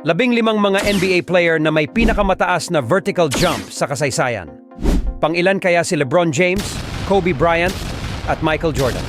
15 mga NBA player na may pinakamataas na vertical jump sa kasaysayan. Pangilan kaya si LeBron James, Kobe Bryant, at Michael Jordan.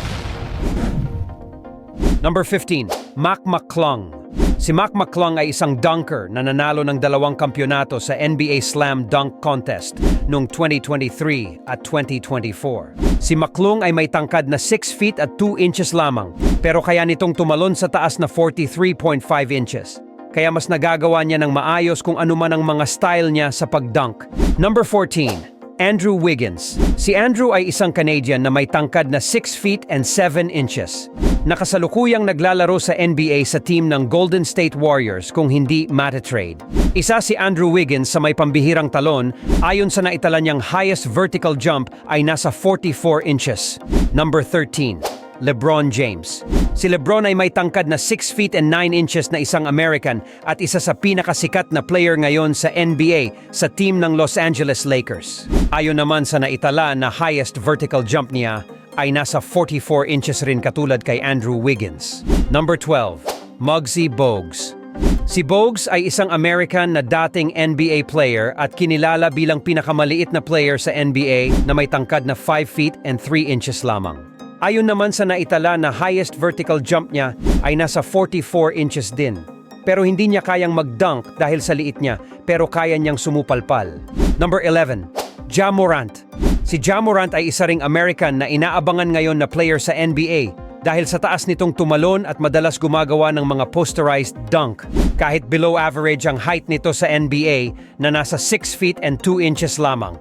Number 15, Mac McClung. Si Mac McClung ay isang dunker na nanalo ng 2 kampyonato sa NBA Slam Dunk Contest noong 2023 at 2024. Si McClung ay may tangkad na 6 feet at 2 inches lamang, pero kaya nitong tumalon sa taas na 43.5 inches. Kaya mas nagagawa niya ng maayos kung ano man ang mga style niya sa pag-dunk. Number 14, Andrew Wiggins. Si Andrew ay isang Canadian na may tangkad na 6 feet and 7 inches. Nakasalukuyang naglalaro sa NBA sa team ng Golden State Warriors kung hindi matatrade. Isa si Andrew Wiggins sa may pambihirang talon, ayon sa naitala niyang highest vertical jump ay nasa 44 inches. Number 13, LeBron James. Si LeBron ay may tangkad na 6 feet and 9 inches na isang American at isa sa pinakasikat na player ngayon sa NBA sa team ng Los Angeles Lakers. Ayon naman sa naitala na highest vertical jump niya ay nasa 44 inches rin katulad kay Andrew Wiggins. Number 12, Muggsy Bogues. Si Bogues ay isang American na dating NBA player at kinilala bilang pinakamaliit na player sa NBA na may tangkad na 5 feet and 3 inches lamang. Ayon naman sa naitala na highest vertical jump niya ay nasa 44 inches din. Pero hindi niya kayang mag-dunk dahil sa liit niya, pero kaya niyang sumupalpal. Number 11, Ja Morant. Si Ja Morant ay isa ring American na inaabangan ngayon na player sa NBA dahil sa taas nitong tumalon at madalas gumagawa ng mga posterized dunk. Kahit below average ang height nito sa NBA na nasa 6 feet and 2 inches lamang.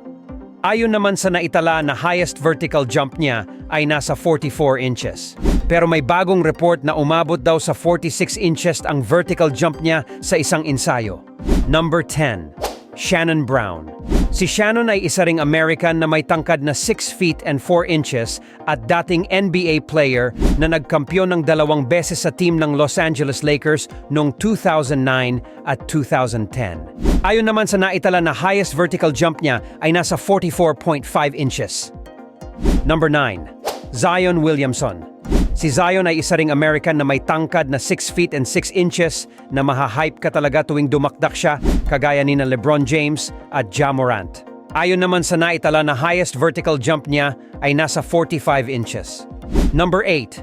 Ayon naman sa naitala na highest vertical jump niya ay nasa 44 inches. Pero may bagong report na umabot daw sa 46 inches ang vertical jump niya sa isang ensayo. Number 10, Shannon Brown. Si Shannon ay isa ring American na may tangkad na 6 feet and 4 inches at dating NBA player na nagkampiyon ng 2 beses sa team ng Los Angeles Lakers noong 2009 at 2010. Ayon naman sa naitala na highest vertical jump niya ay nasa 44.5 inches. Number 9, Zion Williamson. Si Zion ay isa ring American na may tangkad na 6 feet and 6 inches na maha-hype ka talaga tuwing dumakdak siya kagaya ni na LeBron James at Ja Morant. Ayon naman sa naitala na highest vertical jump niya ay nasa 45 inches. Number 8,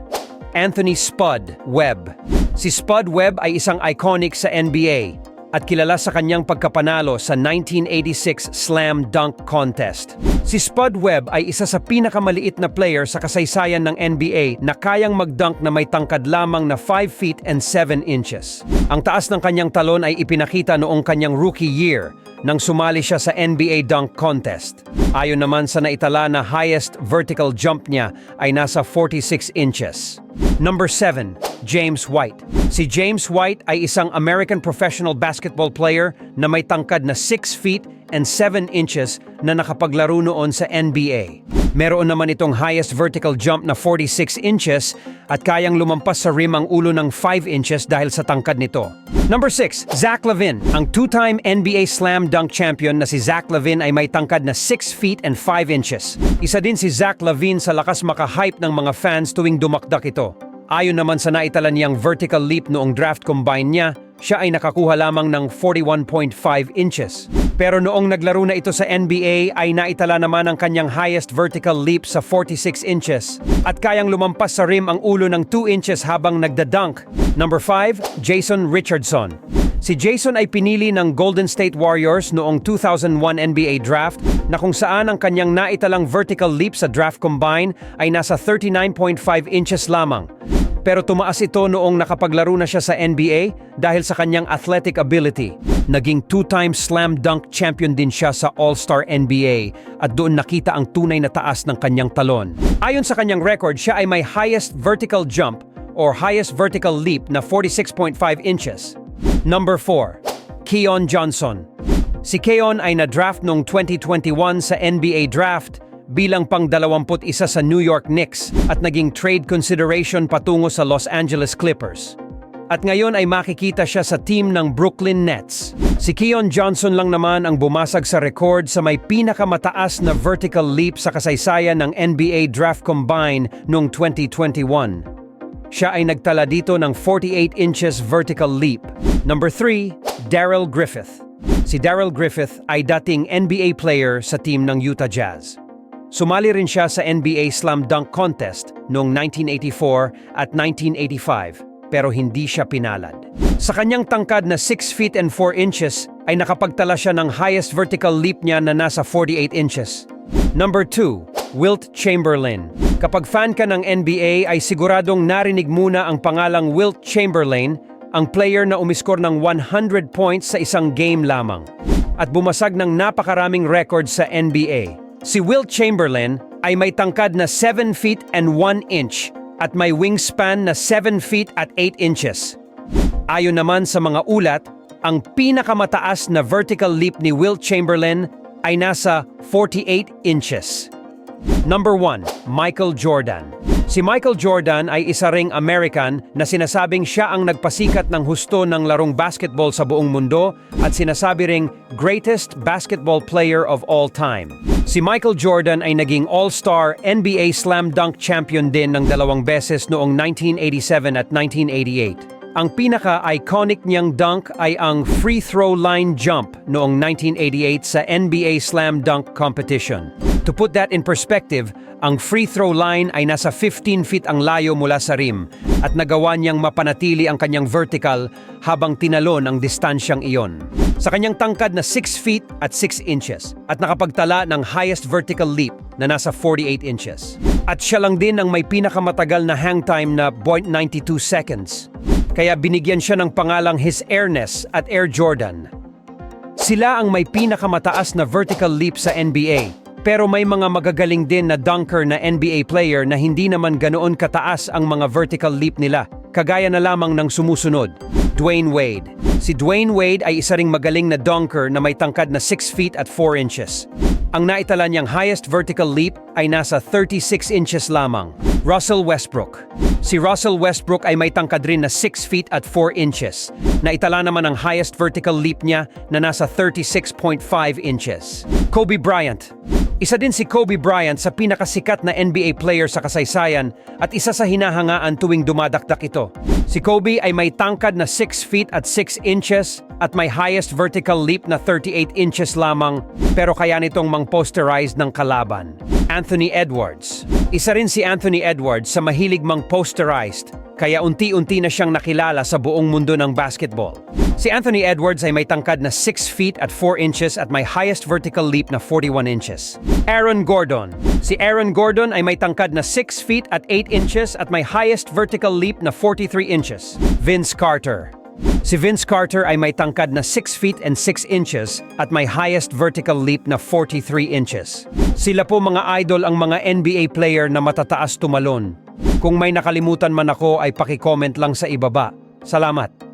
Anthony Spud Webb. Si Spud Webb ay isang iconic sa NBA at kilala sa kanyang pagkapanalo sa 1986 Slam Dunk Contest. Si Spud Webb ay isa sa pinakamaliit na player sa kasaysayan ng NBA na kayang mag-dunk na may tangkad lamang na 5 feet and 7 inches. Ang taas ng kanyang talon ay ipinakita noong kanyang rookie year nang sumali siya sa NBA Dunk Contest. Ayon naman sa naitala na highest vertical jump niya ay nasa 46 inches. Number 7, James White. Si James White ay isang American professional basketball player na may tangkad na 6 feet and 7 inches na nakapaglaro noon sa NBA. Meron naman itong highest vertical jump na 46 inches at kayang lumampas sa rim ang ulo ng 5 inches dahil sa tangkad nito. Number 6, Zach LaVine. Ang 2-time NBA Slam Dunk champion na si Zach LaVine ay may tangkad na 6 feet and 5 inches. Isa din si Zach LaVine sa lakas maka-hype ng mga fans tuwing dumakdak ito. Ayon naman sa naitala niyang vertical leap noong draft combine niya, siya ay nakakuha lamang ng 41.5 inches. Pero noong naglaro na ito sa NBA ay naitala naman ang kanyang highest vertical leap sa 46 inches at kayang lumampas sa rim ang ulo ng 2 inches habang nagda-dunk. Number 5, Jason Richardson. Si Jason ay pinili ng Golden State Warriors noong 2001 NBA Draft na kung saan ang kanyang naitalang vertical leap sa draft combine ay nasa 39.5 inches lamang. Pero tumaas ito noong nakapaglaro na siya sa NBA dahil sa kanyang athletic ability. Naging 2-time slam dunk champion din siya sa All-Star NBA at doon nakita ang tunay na taas ng kanyang talon. Ayon sa kanyang record, siya ay may highest vertical jump or highest vertical leap na 46.5 inches. Number 4, Keon Johnson. Si Keon ay na-draft noong 2021 sa NBA Draft bilang pang-21 sa New York Knicks at naging trade consideration patungo sa Los Angeles Clippers. At ngayon ay makikita siya sa team ng Brooklyn Nets. Si Keon Johnson lang naman ang bumasag sa record sa may pinakamataas na vertical leap sa kasaysayan ng NBA Draft Combine noong 2021. Siya ay nagtala dito ng 48 inches vertical leap. Number 3, Darrell Griffith. Si Darrell Griffith ay dating NBA player sa team ng Utah Jazz. Sumali rin siya sa NBA Slam Dunk Contest noong 1984 at 1985 pero hindi siya pinalad. Sa kanyang tangkad na 6 feet and 4 inches ay nakapagtala siya ng highest vertical leap niya na nasa 48 inches. Number 2, Wilt Chamberlain. Kapag fan ka ng NBA ay siguradong narinig muna ang pangalang Wilt Chamberlain, ang player na umiskor ng 100 points sa isang game lamang at bumasag ng napakaraming records sa NBA. Si Wilt Chamberlain ay may tangkad na 7 feet and 1 inch at may wingspan na 7 feet at 8 inches. Ayon naman sa mga ulat, ang pinakamataas na vertical leap ni Wilt Chamberlain ay nasa 48 inches. Number 1, Michael Jordan. Si Michael Jordan ay isa ring American na sinasabing siya ang nagpasikat ng husto ng larong basketball sa buong mundo at sinasabi ring greatest basketball player of all time. Si Michael Jordan ay naging All-Star NBA Slam Dunk Champion din ng 2 beses noong 1987 at 1988. Ang pinaka-iconic niyang dunk ay ang free throw line jump noong 1988 sa NBA Slam Dunk Competition. To put that in perspective, ang free throw line ay nasa 15 feet ang layo mula sa rim at nagawa niyang mapanatili ang kanyang vertical habang tinalon ang distansyang iyon. Sa kanyang tangkad na 6 feet at 6 inches at nakapagtala ng highest vertical leap na nasa 48 inches. At siya lang din ang may pinakamatagal na hang time na 0.92 seconds. Kaya binigyan siya ng pangalang His Airness at Air Jordan. Sila ang may pinakamataas na vertical leap sa NBA, pero may mga magagaling din na dunker na NBA player na hindi naman ganoon kataas ang mga vertical leap nila, kagaya na lamang ng sumusunod, Dwayne Wade. Si Dwayne Wade ay isa ring magaling na dunker na may tangkad na 6 feet at 4 inches. Ang naitala niyang highest vertical leap ay nasa 36 inches lamang. Russell Westbrook. Si Russell Westbrook ay may tangkad rin na 6 feet at 4 inches. Naitala naman ang highest vertical leap niya na nasa 36.5 inches. Kobe Bryant. Isa din si Kobe Bryant sa pinakasikat na NBA player sa kasaysayan at isa sa hinahangaan tuwing dumadakdak ito. Si Kobe ay may tangkad na 6 feet at 6 inches at may highest vertical leap na 38 inches lamang pero kaya nitong mang-posterize ng kalaban. Anthony Edwards. Isa rin si Anthony Edwards sa mahilig mang-posterized kaya unti-unti na siyang nakilala sa buong mundo ng basketball. Si Anthony Edwards ay may tangkad na 6 feet at 4 inches at may highest vertical leap na 41 inches. Aaron Gordon. Si Aaron Gordon ay may tangkad na 6 feet at 8 inches at may highest vertical leap na 43 inches. Vince Carter. Si Vince Carter ay may tangkad na 6 feet and 6 inches at may highest vertical leap na 43 inches. Sila po mga idol ang mga NBA player na matataas tumalon. Kung may nakalimutan man ako ay paki-comment lang sa ibaba. Salamat!